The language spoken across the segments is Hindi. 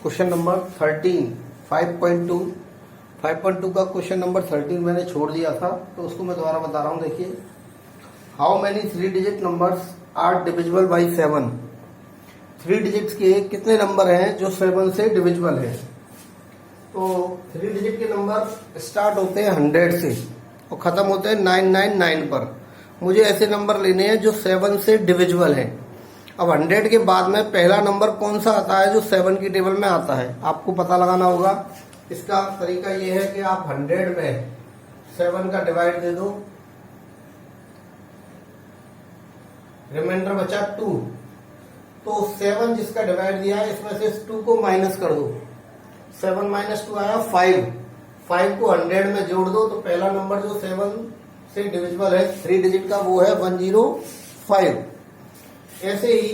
क्वेश्चन नंबर 13 5.2 का क्वेश्चन नंबर 13 मैंने छोड़ दिया था, तो उसको मैं दोबारा बता रहा हूँ। देखिए, how many 3 digit numbers are divisible by 7। 3 digits के कितने नंबर हैं जो 7 से डिविजिबल है। तो 3 डिजिट के नंबर स्टार्ट होते हैं 100 से और ख़त्म होते हैं 999 पर। मुझे ऐसे नंबर लेने हैं जो 7 से डिविजिबल हैं। अब 100 के बाद में पहला नंबर कौन सा आता है जो 7 की टेबल में आता है, आपको पता लगाना होगा। इसका तरीका ये है कि आप 100 में 7 का डिवाइड दे दो, रिमाइंडर बचा 2। तो 7 जिसका डिवाइड दिया है इसमें से 2 को माइनस कर दो, 7 माइनस 2 आया 5। 5 को 100 में जोड़ दो तो पहला नंबर जो 7 से डिविजिबल है 3 डिजिट का वो है 105। ऐसे ही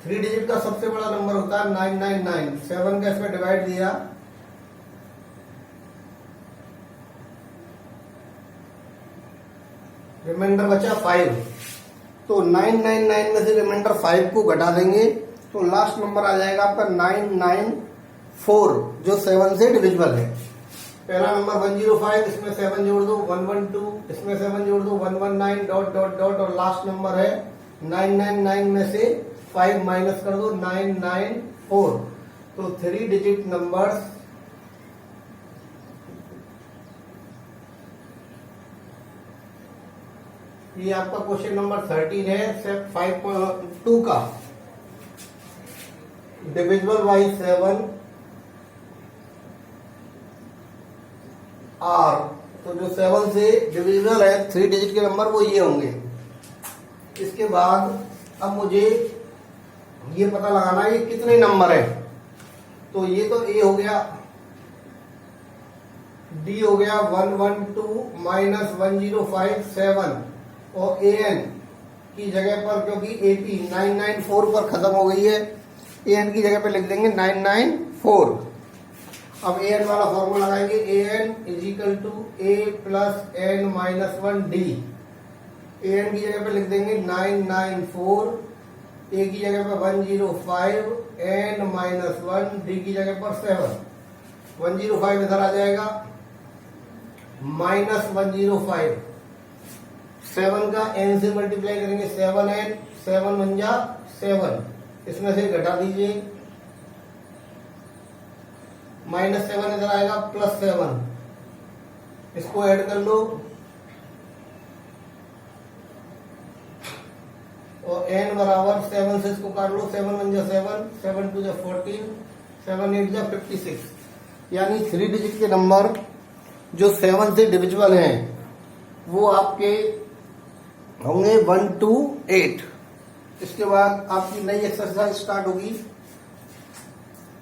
3 डिजिट का सबसे बड़ा नंबर होता है 999। 7 का इसमें डिवाइड दिया, रिमाइंडर बचा 5। तो 999 में से रिमाइंडर 5 को घटा देंगे तो लास्ट नंबर आ जाएगा आपका 994 जो 7 से डिविजिबल है। पहला नंबर 105, इसमें 7 जोड़ दो 112, इसमें 7 जोड़ दो 119 डॉट डॉट डॉट, और लास्ट नंबर है 999 में से 5 माइनस कर दो 994। तो 3 डिजिट नंबर्स ये आपका क्वेश्चन नंबर 13 है स्टेप 5.2 का। डिविजिबल बाई 7 आर, तो जो 7 से डिविजिबल है 3 डिजिट के नंबर वो ये होंगे। इसके बाद अब मुझे ये पता लगाना है ये कितने नंबर है। तो ये तो ए हो गया, डी हो गया 112 माइनस 105 7, और ए एन की जगह पर क्योंकि एपी 994 पर खत्म हो गई है, ए एन की जगह पर लिख देंगे 994। अब ए एन वाला फॉर्मूला लगाएंगे, A N is equal to A plus N minus 1 D. A N की जगह पे लिख देंगे 994, ए की जगह पे 105, एन माइनस 1, डी की जगह पर 7। 105 इधर आ जाएगा, माइनस 105। 7 का एन से मल्टीप्लाई करेंगे 7n, 7 बन जा 7, इसमें से घटा दीजिए, माइनस 7 इधर आएगा प्लस 7, इसको ऐड कर लो और n बराबर 7 से इसको काट लो, 7 1 जा 7, 7 2 जा 14, 7 8 जा 56। यानी 3 डिजिट के नंबर जो 7 से डिविजिबल हैं वो आपके होंगे 1 to 8। इसके बाद आपकी नई एक्सरसाइज स्टार्ट होगी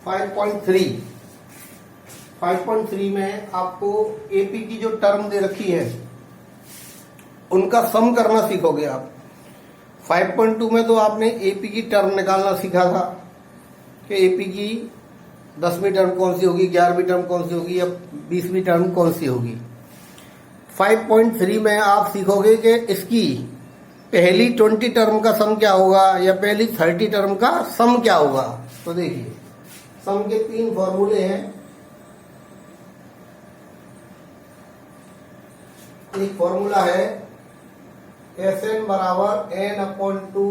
5.3। 5.3 में आपको एपी की जो टर्म दे रखी है उनका सम करना सीखोगे आप। 5.2 में तो आपने एपी की टर्म निकालना सीखा था कि एपी की 10वीं टर्म कौन सी होगी, 11वीं टर्म कौन सी होगी या 20वीं टर्म कौन सी होगी। 5.3 में आप सीखोगे कि इसकी पहली 20 टर्म का सम क्या होगा या पहली 30 टर्म का सम क्या होगा। तो देखिए, सम के 3 फॉर्मूले हैं। एक फॉर्मूला है Sn बराबर n upon 2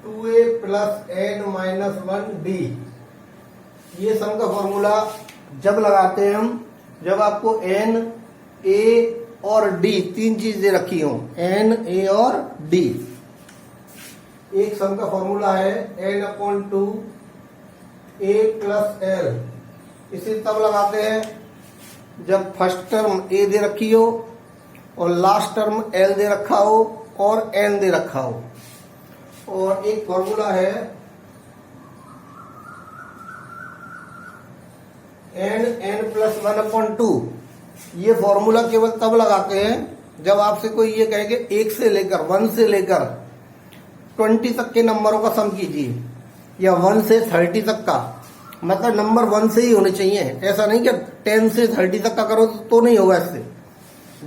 2a plus n minus 1 d। ये सम का फॉर्मूला जब लगाते हैं हम जब आपको n, a और d 3 चीज दे रखी हो, n, a और d। एक सम का फॉर्मूला है n upon 2 a plus l। इसे तब लगाते हैं जब फर्स्ट टर्म a दे रखी हो और लास्ट टर्म l दे रखा हो और n दे रखा हो। और एक फॉर्मूला है n प्लस 1 अपॉन 2। ये फॉर्मूला केवल तब लगाते हैं जब आपसे कोई ये कहे कि 1 से लेकर 1 से लेकर 20 तक के नंबरों का सम कीजिए या 1 से 30 तक का। मतलब नंबर 1 से ही होने चाहिए, ऐसा नहीं कि 10 से 30 तक का करो तो नहीं होगा। इससे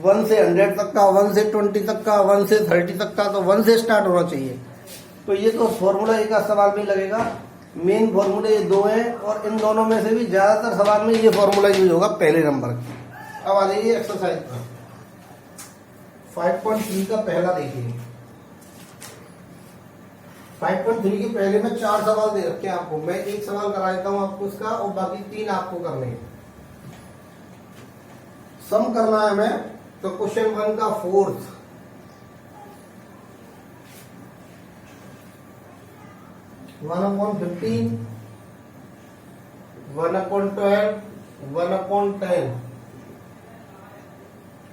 1 से 100 तक का, 1 से 20 तक का, 1 से 30 तक का, तो 1 से स्टार्ट होना चाहिए। तो ये तो फॉर्मूला एक का सवाल भी लगेगा मेन फॉर्मूले ये दो हैं और इन दोनों में से भी ज्यादातर सवाल में ये फॉर्मूला यूज होगा पहले नंबर का। अब आ जाइए एक्सरसाइज पर। 5.3 का पहला देखिए। 5.3 के पहले में 4 सवाल दे रखे हैं आपको। मैं एक सवाल करा देता हूं आपको इसका और बाकी 3 आपको करने हैं। सम करना है हमें, तो क्वेश्चन 1 का 4th 1/15, 1/12, 1/10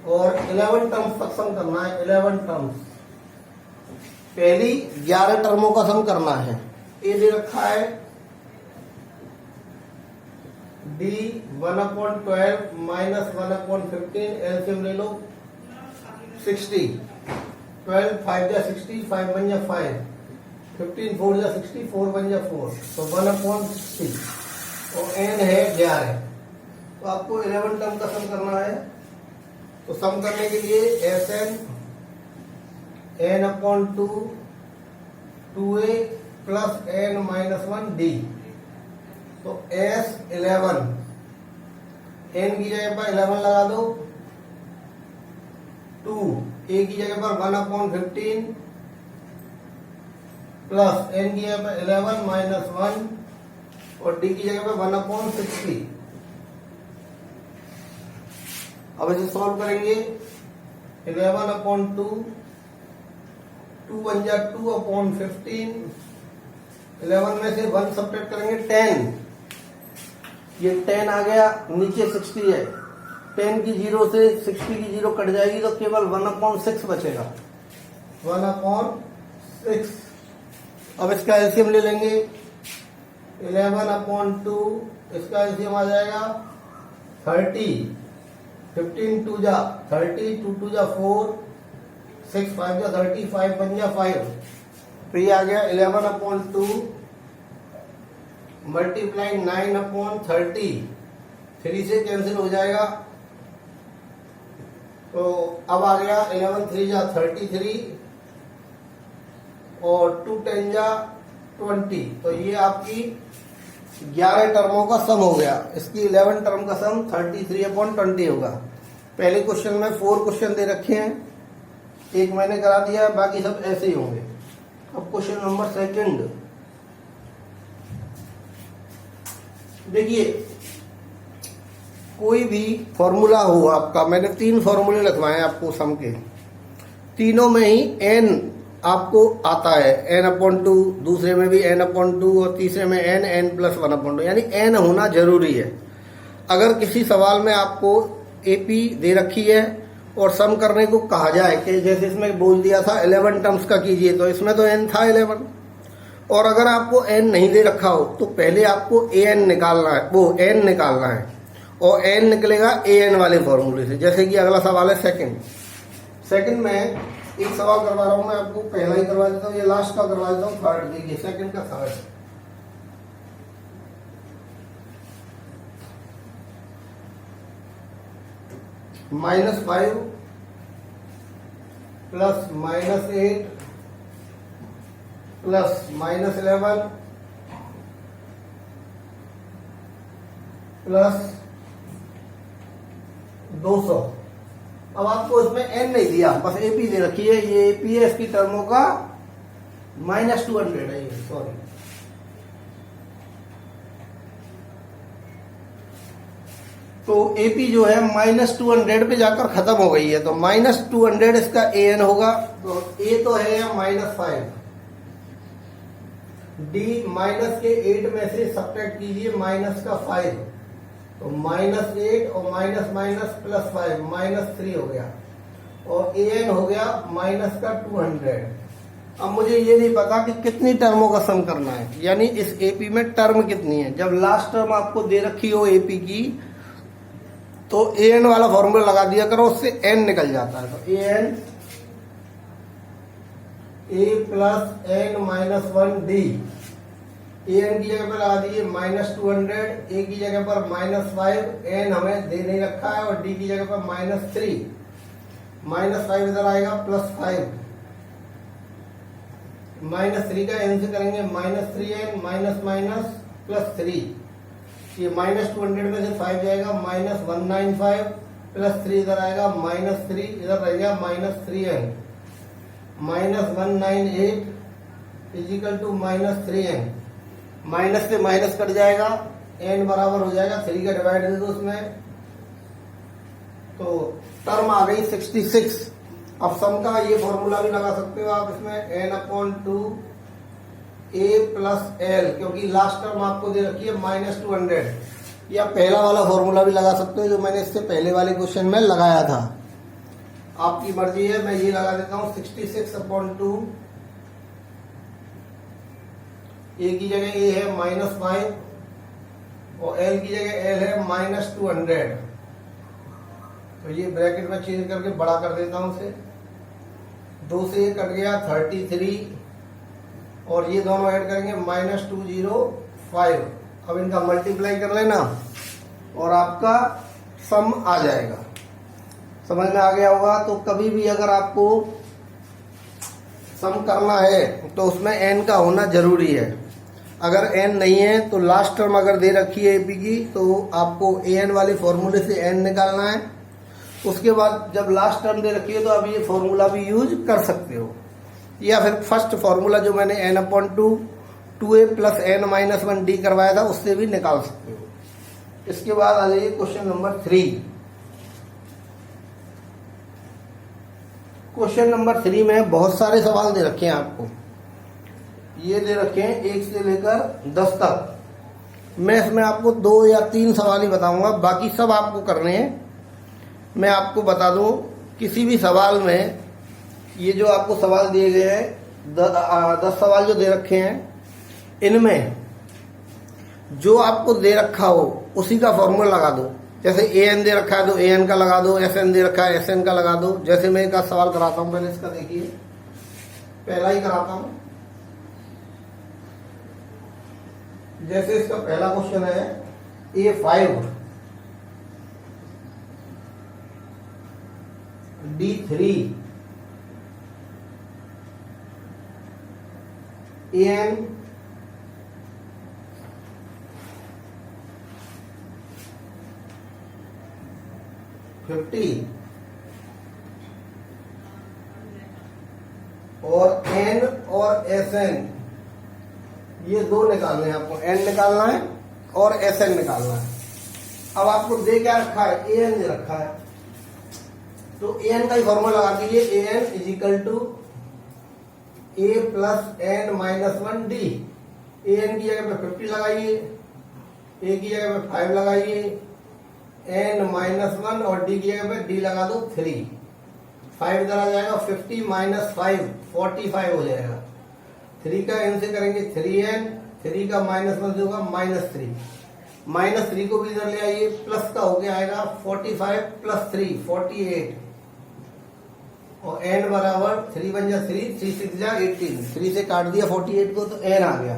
और 11 टर्म्स तक सम करना है। 11 टर्म्स, पहली 11 टर्मों का सम करना है। ए दे रखा है डी 1/12 माइनस 1/15, एलसीएम ले लो 60, 12 5 जा 60, 5 1 जा 5, 15 4 जा 60, 4 1 जा 4, तो 1/60 और एन है 11। तो आपको 11 टर्म का सम करना है। तो सम करने के लिए S N n/2 2a plus n-1 d, तो s 11, n की जगह पर 11 लगा दो, 2 a की जगह पर 1/15 प्लस n की जगह पर 11 माइनस 1 और d की जगह पर 1/60। अब इसे सॉल्व करेंगे। 11/2, 2 1 जा 2/15, 11 में से 1 सब्ट्रैक्ट करेंगे 10, ये 10 आ गया, नीचे 60 है, 10 की 0 से 60 की 0 कट जाएगी तो केवल 1/6 बचेगा, 1/6। अब इसका एलसीएम ले लेंगे। 11/2 इसका एलसीएम आ जाएगा 30, 15 2 जा 30, 2 2 जा 4, 6 5 जा 30, 5 1 जा 5, तो ये आ गया 11/2 मल्टीप्लाई 9/30, 3 से कैंसिल हो जाएगा, तो अब आ गया 11 3 जा 33 और 2 10 जा 20, तो ये आपकी 11 टर्मों का सम हो गया। इसकी 11 टर्म का सम 33/20 होगा। पहले क्वेश्चन में 4 क्वेश्चन दे रखे हैं, एक मैंने करा दिया, बाकी सब ऐसे ही होंगे। अब क्वेश्चन नंबर 2 देखिए, कोई भी फॉर्मूला हो आपका, मैंने 3 फॉर्मूले लिखवाए आपको सम के, तीनों में ही n आपको आता है, n/2, दूसरे में भी n/2 और तीसरे में n+1/2, यानी n होना जरूरी है। अगर किसी सवाल में आपको एपी दे रखी है और सम करने को कहा जाए कि जैसे इसमें बोल दिया था 11 टर्म्स का कीजिए, तो इसमें तो n था 11, और अगर आपको n नहीं दे रखा हो तो पहले आपको an निकालना है, वो n निकालना है, और n निकलेगा an वाले फॉर्मूले से। जैसे कि अगला सवाल है सेकंड में एक सवाल करवा रहा हूं मैं आपको, पहला ही करवा देता हूँ, ये लास्ट का करवा देता हूँ, थर्ड। देखिए सेकंड का थर्ड, -5 प्लस -8 प्लस -11 प्लस 200। अब आपको इसमें n नहीं दिया, बस एपी दे रखी है, ये एपी है, इसकी टर्मों का -200 है ये, सॉरी। तो एपी जो है -200 पे जाकर खत्म हो गई है, तो -200 इसका an होगा। तो a तो है -5, d माइनस के 8 में से सब्ट्रैक्ट कीजिए माइनस का 5, तो -8 और माइनस माइनस प्लस 5, -3 हो गया, और an हो गया -200। अब मुझे ये नहीं पता कि कितनी टर्मों का सम करना है, यानी इस एपी में टर्म कितनी है। जब लास्ट टर्म आपको दे रखी हो एपी की, तो an वाला फॉर्मूला लगा दिया करो, उससे n निकल जाता है। तो an a plus n-1 d, an की जगह पर लगा दिए -200, a की जगह पर -5, n हमें दे नहीं रखा है, और d की जगह पर -3, -5 इधर आएगा, +5, -3 का n से करेंगे -3n माइनस माइनस +3, ये -200 में से 5 जाएगा -195 +3 इधर आएगा -3 इधर रह गया -3n -198 equal to -3n, minus से माइनस कट जाएगा, n बराबर हो जाएगा 3 का डिवाइड दे दो उसमें, तो टर्म आ गई 66। अब सम का ये फॉर्मूला भी लगा सकते हो आप इसमें, n/2 a प्लस l, क्योंकि लास्ट टर्म आपको दे रखी है -200, या पहला वाला फॉर्मूला भी लगा सकते हो जो मैंने इससे पहले वाले क्वेश्चन में लगाया था, आपकी मर्जी है। मैं ये लगा देता हूँ 66/2, a की जगह a है -5 और l की जगह l है -200, तो ये ब्रैकेट में चेंज करके बड़ा कर देता हूं उसे, 2 से ये कट गया 33 और ये दोनों ऐड करेंगे -205। अब इनका मल्टीप्लाई कर लेना और आपका सम आ जाएगा। समझ में आ गया होगा। तो कभी भी अगर आपको सम करना है तो उसमें n का होना जरूरी है, अगर n नहीं है तो लास्ट टर्म अगर दे रखी है एपी की तो आपको an वाले फॉर्मूले से n निकालना है, उसके बाद जब लास्ट टर्म दे रखी है तो आप ये फॉर्मूला भी यूज कर सकते हो, या फिर फर्स्ट फॉर्मूला जो मैंने n/2 2a plus n minus 1d करवाया था उससे भी निकाल सकते हो। इसके बाद आ जाइए क्वेश्चन नंबर 3। क्वेश्चन नंबर 3 में बहुत सारे सवाल दे रखे हैं आपको, ये दे रखे हैं 1 से लेकर 10 तक। मैं इसमें आपको 2 या 3 सवाल ही बताऊंगा, बाकी सब आपको करने हैं। मैं आपको बता दूं, किसी भी सवाल में ये जो आपको सवाल दिए गए हैं 10 सवाल जो दे रखे हैं, इनमें जो आपको दे रखा हो उसी का फॉर्मूला लगा दो। जैसे an दे रखा है तो an का लगा दो, sn दे रखा है sn का लगा दो। जैसे मैं एक सवाल कराता हूं, पहले इसका देखिए, पहला ही कराता हूं। जैसे इसका पहला क्वेश्चन है A5 D3 an 50 और n और sn, ये दो निकालने हैं आपको, n निकालना है और sn निकालना है। अब आपको दे क्या रखा है, an दे रखा है, तो an का ही फॉर्मूला लगा दीजिए, an equal to a plus n minus 1d। an की जगह पे 50 लगाइए, a की जगह पे 5 लगाइए, n माइनस 1 और d की जगह पे d लगा दो 3। 5 इधर आ जाएगा, 50 माइनस 5 45 हो जाएगा। 3 का n से करेंगे 3n, 3 का -1 से होगा -3, -3 को भी इधर ले आइए, प्लस का होके आएगा 45 प्लस 3 48 और n बराबर 3 1 जा 3 3 6 जा 18, 3 से काट दिया 48 को तो n आ गया।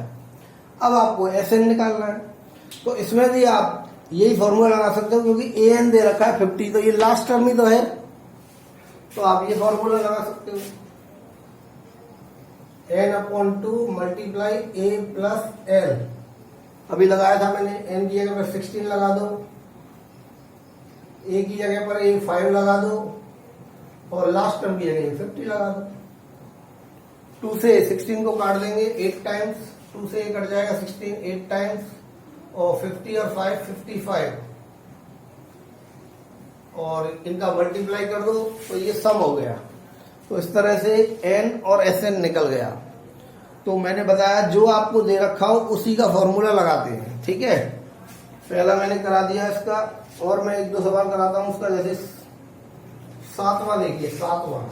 अब आपको sn निकालना है, तो इसमें भी आप यही फॉर्मूला लगा सकते हो, क्योंकि an दे रखा है 50, तो ये लास्ट टर्म ही तो है, तो आप ये फॉर्मूला लगा सकते हो, n/2 multiply a plus l। अभी लगाया था मैंने, n की जगह पर 16 लगा दो, a की जगह पर a 5 लगा दो और लास्ट टर्म की जगह 50 लगा दो। 2 से 16 को काट देंगे 8 टाइम्स, 2 से कट जाएगा 16 8 टाइम्स और 50 और 5 55 और इनका मल्टीप्लाई कर दो तो ये सम हो गया। तो इस तरह से n और sn निकल गया। तो मैंने बताया जो आपको दे रखा हो उसी का फॉर्मूला लगाते हैं, ठीक है। पहला मैंने करा दिया इसका, और मैं 1 2 सवाल कराता हूं उसका। जैसे 7वां देखिए, 7वां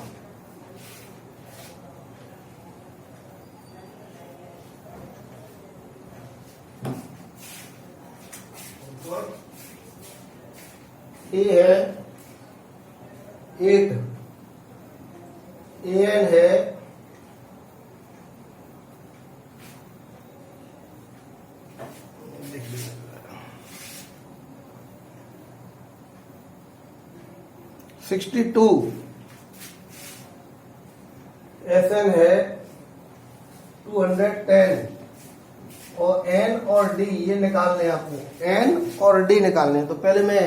ए है 8, an है 62, sn है 210 और एन और डी ये निकालने हैं आपको, एन और डी निकालने हैं। तो पहले मैं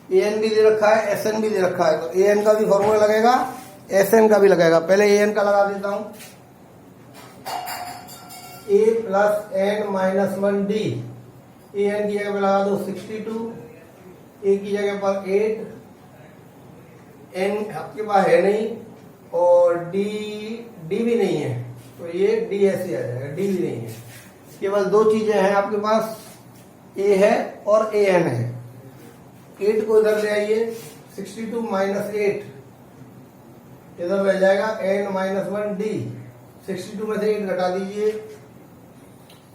ए एन भी दे रखा है, एस एन भी दे रखा है, तो ए एन का भी फॉर्मूला लगेगा, एस एन का भी लगेगा। पहले ए एन का लगा देता हूं, ए plus N minus 1 D. A N की जगह पर लगा दो 62, ए की जगह पर 8, एन आपके पास है नहीं और डी भी नहीं है, तो ये डी ऐसे आ जाएगा, डी भी नहीं है। केवल दो चीजें हैं आपके पास, ए है और ए एन है। 8 को इधर ले आइए, 62 माइनस 8 इधर रह जाएगा एन माइनस 1 डी। 62 में से 8 घटा दीजिए,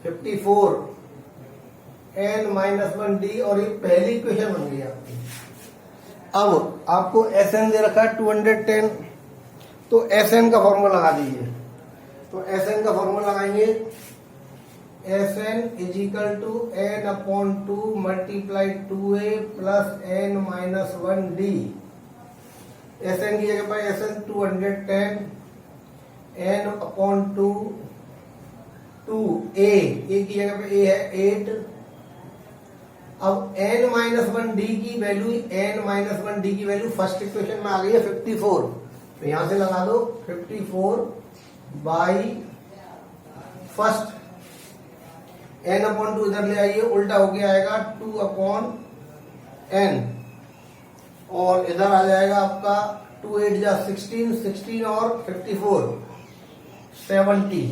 54 एन माइनस 1 डी, और ये पहली इक्वेशन बन गई आपकी। अब आपको एस एन दे रखा है 210, तो एस एन का फॉर्मूला लगा दीजिए। तो एस एन का फॉर्मूला लगाएंगे, S N is equal to N upon 2 multiply 2a plus N minus 1 D. S N की जगह पर S N 210, N upon 2a, A की जगह पे a है 8। अब n माइनस 1 डी की वैल्यू, n माइनस 1 डी की वैल्यू फर्स्ट इक्वेशन में आ गई है 54, तो यहां से लगा दो 54 बाई फर्स्ट, n अपॉन 2 इधर ले आइए, उल्टा होके आएगा 2 अपॉन n, और इधर आ जाएगा आपका 2 8 जा 16, 16 और 54 70।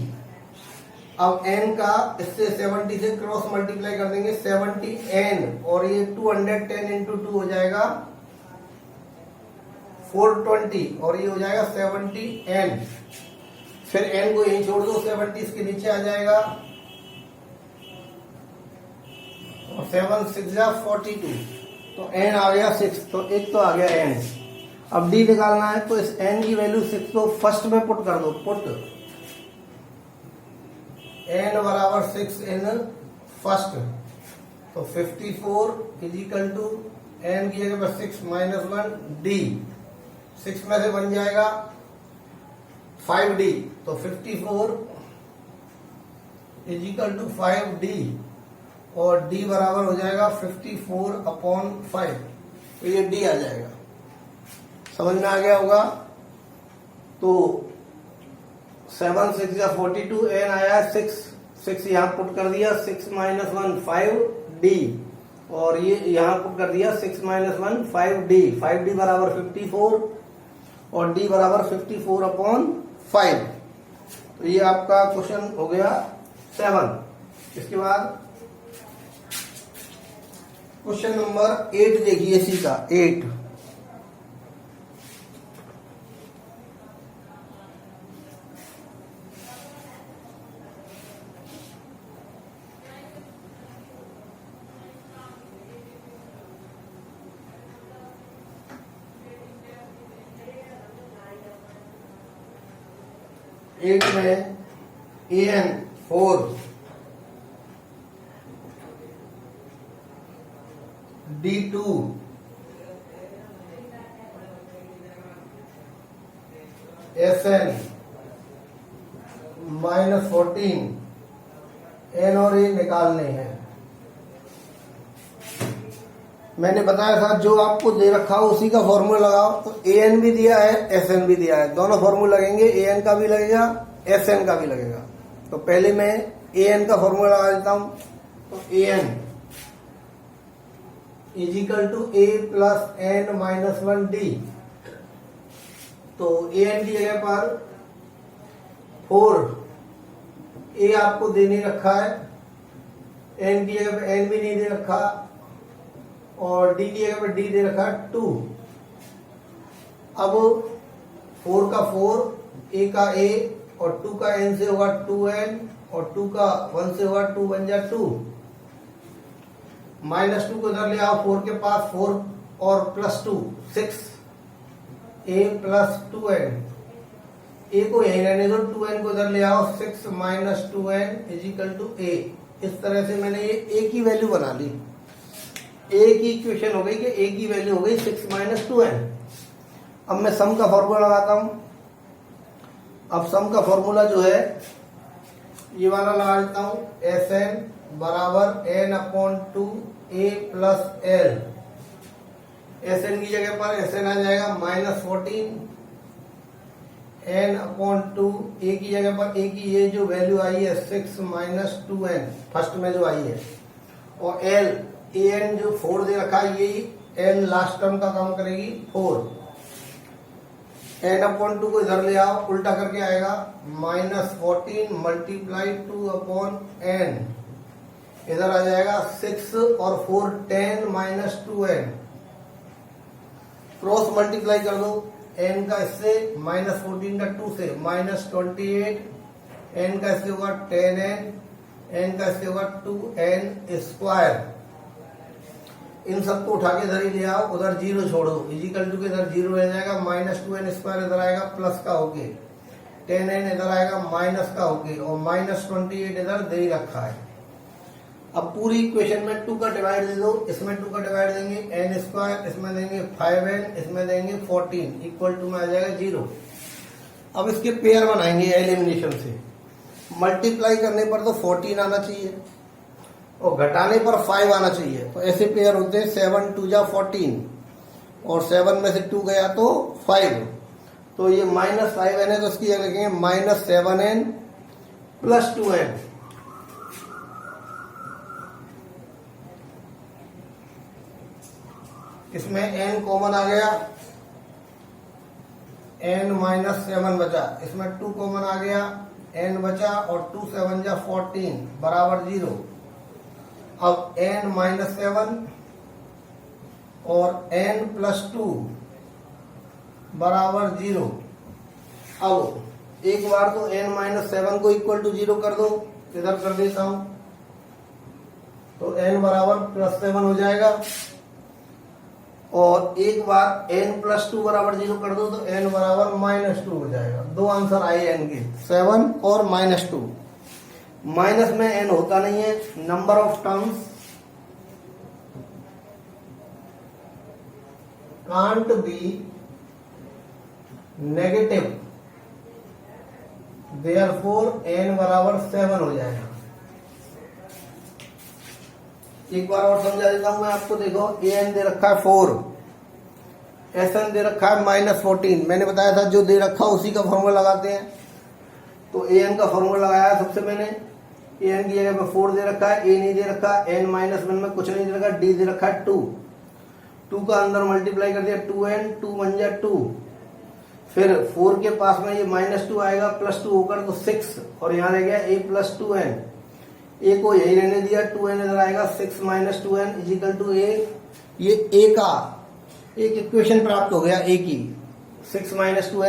अब n का इससे 70 से क्रॉस मल्टीप्लाई कर देंगे, 70 n, और ये 210 इंटू 2 हो जाएगा 420, और ये हो जाएगा 70 n। फिर n को यहीं छोड़ दो, 70 इसके नीचे आ जाएगा, और 7 6 जा 42, तो n आ गया 6, तो एक तो आ गया n। अब d निकालना है, तो इस n की वैल्यू 6 को फर्स्ट में पुट कर दो, पुट n बराबर 6 इन फर्स्ट, तो 54 इज इक्वल टू n की जगह पर 6 माइनस 1 डी। 6 में से बन जाएगा 5d, तो 54 इज इक्वल टू 5d, और d बराबर हो जाएगा 54 अपॉन 5, तो ये d आ जाएगा। समझ में आ गया होगा। तो 7 6 या 42, n आया 6 यहाँ पुट कर दिया, 6 माइनस 1 5d, और ये यहाँ पुट कर दिया 6 माइनस 1 5d। 5d बराबर 54 और d बराबर 54 अपॉन 5। तो ये आपका क्वेश्चन हो गया 7। इसके बाद क्वेश्चन नंबर 8 देखिए, इसी का 8। एट में an 4, d2 sn minus 14, n और a निकालने हैं। मैंने बताया था जो आपको दे रखा हो उसी का फॉर्मूला लगाओ। तो an भी दिया है, sn भी दिया है, दोनों फॉर्मूला लगेंगे, an का भी लगेगा, sn का भी लगेगा। तो पहले मैं an का फॉर्मूला लगा देता हूं। तो an is equal to a plus n minus 1 D. तो an की जगह पर 4, a आपको दे नहीं रखा है, n की जगह पर n भी नहीं दे रखा, और d की जगह पर d दे रखा 2। अब 4 का 4, a का a, और 2 का n से होगा 2n, और 2 का 1 से होगा 2, बन जा 2। माइनस 2 को इधर ले आओ, 4 के पास 4 और plus 2 6, a plus 2n, a को यहीं रहने दो, 2n को इधर ले आओ, 6 minus 2n is equal to a। इस तरह से मैंने ये a की वैल्यू बना ली। a की इक्वेशन हो गई कि a की वैल्यू हो गई 6 माइनस 2n। अब मैं सम का फॉर्मूला लगाता हूं। अब सम का फॉर्मूला जो है ये वाला लगा देता हूं, Sn बराबर n/2 a plus L. Sn की जगह पर Sn आ जाएगा -14 n/2, a की जगह पर a की ये जो वैल्यू आई है 6 - 2n फर्स्ट में जो आई है, और l an जो 4 दे रखा है, यही n लास्ट टर्म का काम करेगी 4। n/2 को इधर ले आओ, उल्टा करके आएगा -14 मल्टीप्लाई 2/n, इधर आ जाएगा 6 और 4 10 - 2n। क्रॉस मल्टीप्लाई कर दो, n का इससे -14 का 2 से -28, n का इससे होगा 10n, n का इससे होगा 2n स्क्वायर। इन सबको उठा के इधर ही ले आओ, उधर जीरो छोड़ो, इजिकल टू के इधर जीरो रह जाएगा, -2n स्क्वायर इधर आएगा प्लस का होके, 10n इधर आएगा माइनस का होके, और -28 इधर दे ही रखा है। अब पूरी इक्वेशन में 2 का डिवाइड दे दो, इसमें 2 का डिवाइड देंगे n स्क्वायर, इसमें देंगे 5n, इसमें देंगे 14, इक्वल टू में आ जाएगा 0। अब इसके पेयर बनाएंगे एलिमिनेशन से। मल्टीप्लाई करने पर तो 14 आना चाहिए और घटाने पर 5 आना चाहिए, तो ऐसे पेयर होते हैं 7 2 जा 14, और 7 में से 2 गया तो 5, तो ये -5n है, तो इसकी जगह लिखेंगे -7n प्लस 2n। इसमें n कॉमन आ गया, n -7 बचा, इसमें 2 कॉमन आ गया, n बचा, और 2 7 जा 14 बराबर 0। अब n -7 और n प्लस 2 बराबर 0। अब एक बार तो n -7 को इक्वल टू 0 कर दो, इधर कर देता हूं, तो n बराबर +7 हो जाएगा, और एक बार n प्लस 2 बराबर 0 कर दो तो n बराबर -2 हो जाएगा। दो आंसर आए n के, 7 और -2। माइनस में n होता नहीं है, number of terms can't be negative, therefore n बराबर 7 हो जाएगा। एक बार और समझा देता हूं मैं आपको, देखो an दे रखा है 4, Sn दे रखा है -14। मैंने बताया था जो दे रखा उसी का फॉर्मूला लगाते हैं, तो an का फॉर्मूला लगाया सबसे मैंने, an की जगह पे 4 दे रखा है, a नहीं दे रखा, n -1 में कुछ नहीं दे रखा, d दे रखा है 2 का अंदर मल्टीप्लाई कर दिया, 2n, 2 1 जा 2, फिर 4 के पास में ये -2 आएगा, +2 होकर तो 6, और यहाँ रह गया a + 2n, a को यही रहने दिया, 2n इधर आएगा, 6 - 2n इजिकल टू a। ये a का एक इक्वेशन प्राप्त हो गया a की, 6 - 2n